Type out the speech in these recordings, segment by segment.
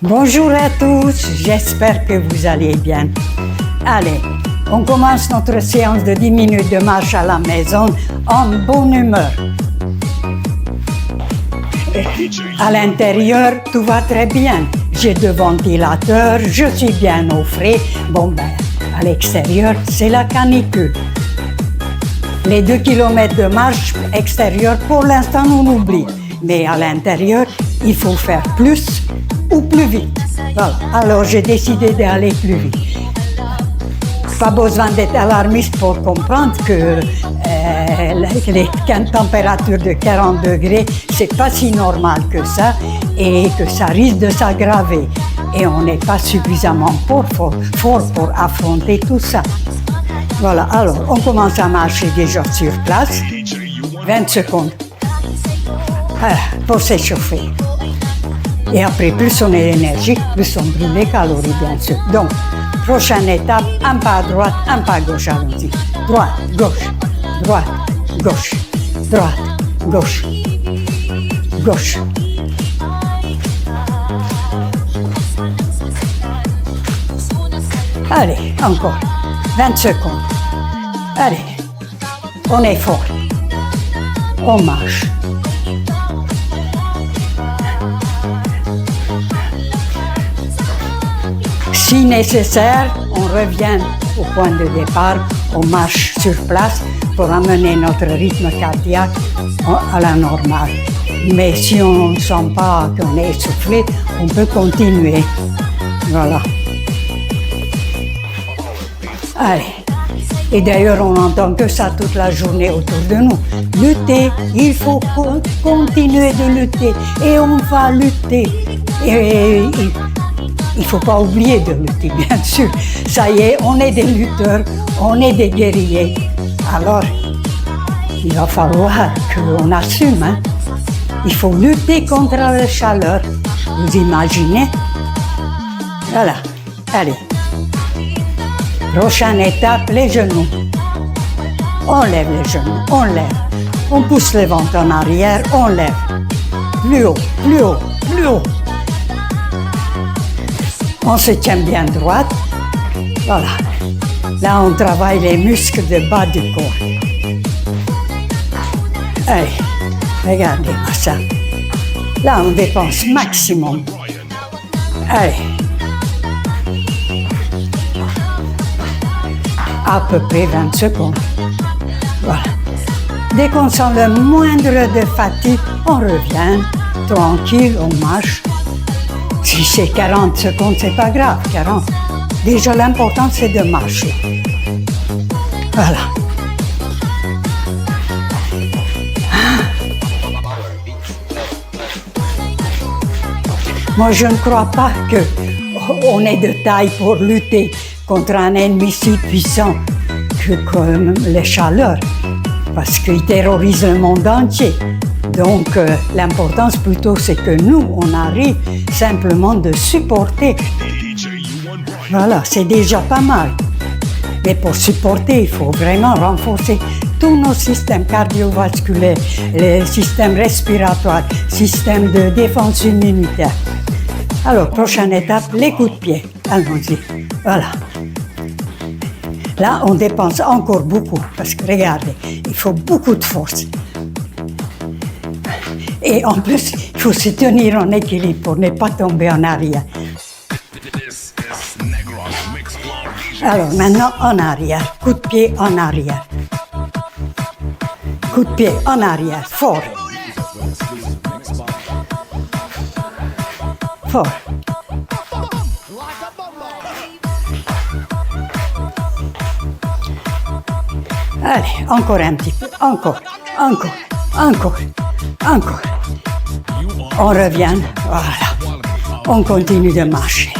Bonjour à tous, j'espère que vous allez bien. Allez, on commence notre séance de 10 minutes de marche à la maison en bonne humeur. À l'intérieur, tout va très bien. J'ai deux ventilateurs, je suis bien au frais. Bon ben, à l'extérieur, c'est la canicule. Les 2 kilomètres de marche extérieure, pour l'instant, on oublie. Mais à l'intérieur, il faut faire plus ou plus vite. Voilà. Alors j'ai décidé d'aller plus vite. Pas besoin d'être alarmiste pour comprendre que les températures de 40 degrés, c'est pas si normal que ça et que ça risque de s'aggraver. Et on n'est pas suffisamment fort pour affronter tout ça. Voilà, alors on commence à marcher déjà sur place. 20 secondes pour s'échauffer. Et après, plus on est énergique, plus on brûle les calories, bien sûr. Donc, prochaine étape, un pas à droite, un pas à gauche, allons-y. Droite, gauche, droite, gauche, droite, gauche, gauche. Allez, encore. 20 secondes. Allez, on est fort. On marche. Si nécessaire, on revient au point de départ, on marche sur place pour amener notre rythme cardiaque à la normale. Mais si on ne sent pas qu'on est essoufflé, on peut continuer. Voilà. Allez. Et d'ailleurs, on n'entend que ça toute la journée autour de nous. Lutter, il faut continuer de lutter. Et on va lutter. Et il ne faut pas oublier de lutter, bien sûr. Ça y est, on est des lutteurs, on est des guerriers. Alors, il va falloir qu'on assume. Hein. Il faut lutter contre la chaleur. Vous imaginez? Voilà. Allez. Prochaine étape, les genoux. On lève les genoux, on lève. On pousse le ventre en arrière, on lève. Plus haut, plus haut, plus haut. On se tient bien droite. Voilà. Là, on travaille les muscles de bas du corps. Allez, regardez-moi ça. Là, on dépense maximum. Allez. À peu près 20 secondes. Voilà. Dès qu'on sent le moindre de fatigue, on revient, tranquille, on marche. Si c'est 40 secondes, c'est pas grave, 40. Déjà, l'important, c'est de marcher. Voilà. Moi, je ne crois pas qu'on est de taille pour lutter contre un ennemi si puissant comme les chaleurs, parce qu'il terrorise le monde entier. Donc, l'importance plutôt, c'est que nous, on arrive simplement de supporter. Voilà, c'est déjà pas mal. Mais pour supporter, il faut vraiment renforcer tous nos systèmes cardiovasculaires, les systèmes respiratoires, systèmes de défense immunitaire. Alors, prochaine étape, les coups de pied. Allons-y. Voilà. Là, on dépense encore beaucoup, parce que regardez, il faut beaucoup de force. Et en plus, il faut se tenir en équilibre pour ne pas tomber en arrière. Alors maintenant, en arrière, coup de pied en arrière. Coup de pied en arrière, fort. Fort. Allez, encore un petit peu, encore. On revient, voilà. On continue de marcher.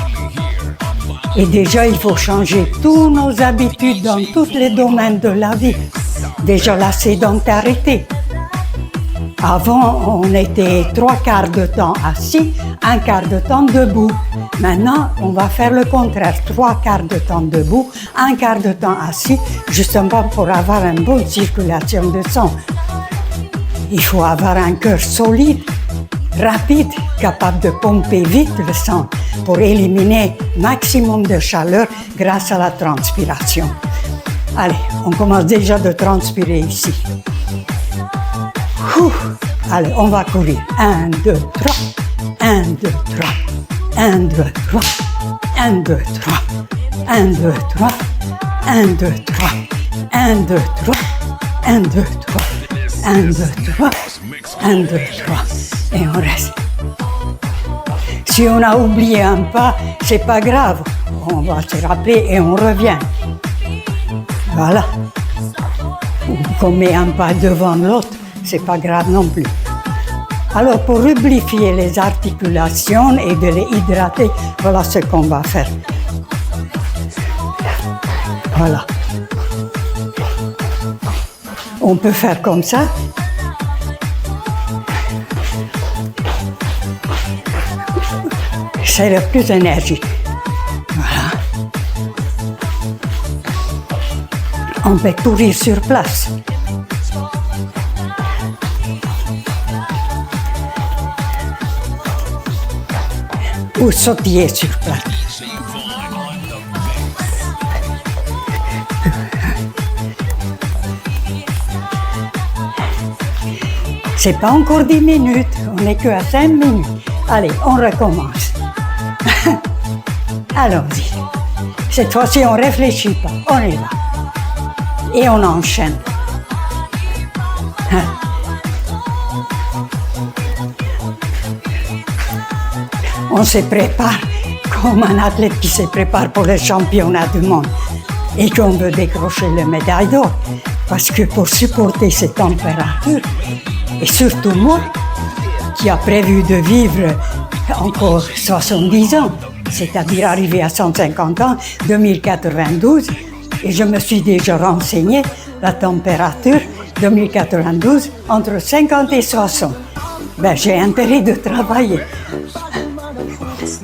Et déjà, il faut changer toutes nos habitudes dans tous les domaines de la vie. Déjà, la sédentarité. Avant, on était 3/4 de temps assis, 1/4 de temps debout. Maintenant, on va faire le contraire. 3/4 de temps debout, 1/4 de temps assis, justement pour avoir une bonne circulation de sang. Il faut avoir un cœur solide, rapide, capable de pomper vite le sang pour éliminer maximum de chaleur grâce à la transpiration. Allez, on commence déjà de transpirer ici. Allez, on va courir. 1, 2, 3. 1, 2, 3. 1, 2, 3. 1, 2, 3. 1, 2, 3. 1, 2, 3. 1, 2, 3. 1, 2, 3. 1, 2, 3. 1, 2, 3. Et on reste. Si on a oublié un pas, c'est pas grave. On va se rappeler et on revient. Voilà. Qu'on met un pas devant l'autre, c'est pas grave non plus. Alors, pour lubrifier les articulations et de les hydrater, voilà ce qu'on va faire. Voilà. On peut faire comme ça. C'est le plus énergique. Voilà. On peut courir sur place. Ou sautiller sur place. C'est pas encore 10 minutes, on n'est que à 5 minutes. Allez, on recommence. Allons-y. Cette fois-ci, on ne réfléchit pas, on y va. Et on enchaîne. On se prépare comme un athlète qui se prépare pour les championnats du monde et qu'on veut décrocher la médaille d'or. Parce que pour supporter cette température, et surtout moi, qui a prévu de vivre encore 70 ans, c'est-à-dire arriver à 150 ans, 2092, et je me suis déjà renseigné, la température 2092 entre 50 et 60. Ben, j'ai intérêt de travailler.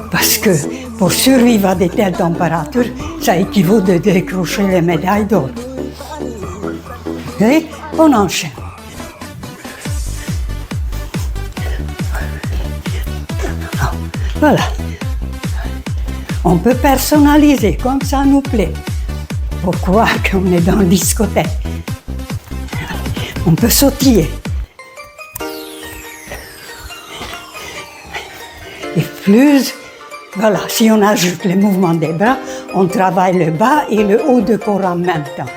Parce que pour survivre à de telles températures, ça équivaut de décrocher les médailles d'or. Et on enchaîne. Voilà. On peut personnaliser comme ça nous plaît. Pour croire qu'on est dans la discothèque. On peut sautiller. Et plus, voilà, si on ajoute les mouvements des bras, on travaille le bas et le haut du corps en même temps.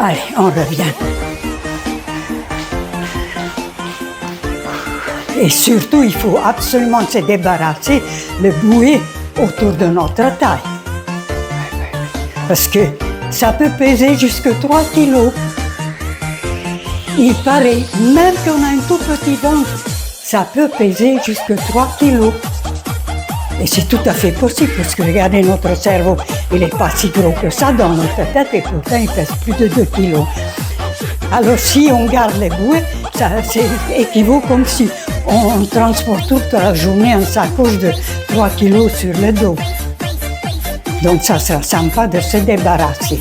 Allez, on revient. Et surtout, il faut absolument se débarrasser le bouée autour de notre taille. Parce que ça peut peser jusqu'à 3 kilos. Il paraît, même qu'on a un tout petit ventre, ça peut peser jusqu'à 3 kilos. Et c'est tout à fait possible, parce que regardez, notre cerveau, il n'est pas si gros que ça dans notre tête, et pourtant il pèse plus de 2 kilos. Alors si on garde les bouées, ça équivaut comme si on transporte toute la journée un sacoche de 3 kilos sur le dos. Donc ça sera sympa de se débarrasser.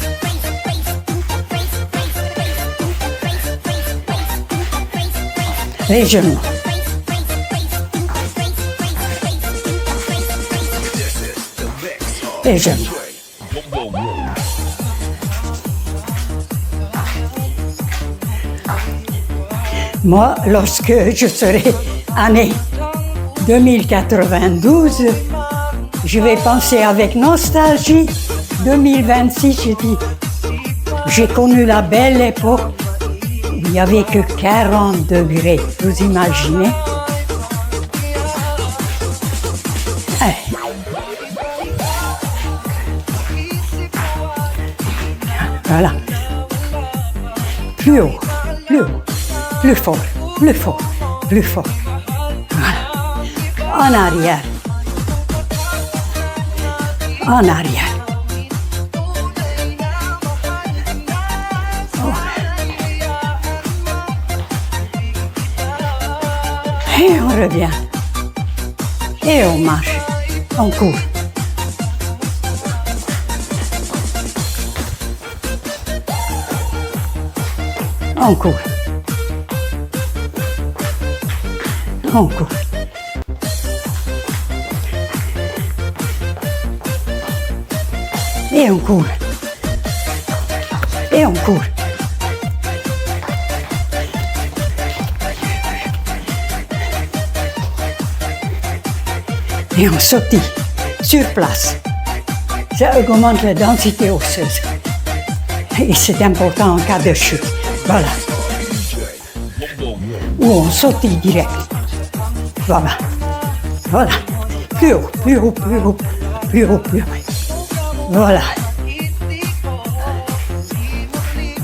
Les genoux. Les genoux. Moi, lorsque je serai année 2092, je vais penser avec nostalgie 2026, je dis, j'ai connu la belle époque, il n'y avait que 40 degrés, vous imaginez? Voilà. Plus haut, plus haut, plus fort, plus fort, plus fort. Voilà. En arrière. En arrière. Oh. Et on revient. Et on marche. On court. On court. On court. Et on court. Et on court. Et on sautille sur place. Ça augmente la densité osseuse. Et c'est important en cas de chute. Voilà. Ou on sautille direct. Voilà. Voilà. Plus haut, plus haut, plus haut, plus haut, plus haut. Voilà.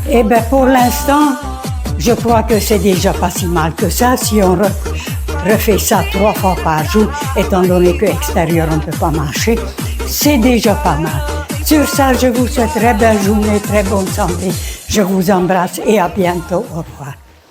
Et bien pour l'instant, je crois que c'est déjà pas si mal que ça si on refait ça 3 fois par jour, étant donné qu'extérieur on ne peut pas marcher, c'est déjà pas mal. Sur ça, je vous souhaite très belle journée, très bonne santé. Je vous embrasse et à bientôt. Au revoir.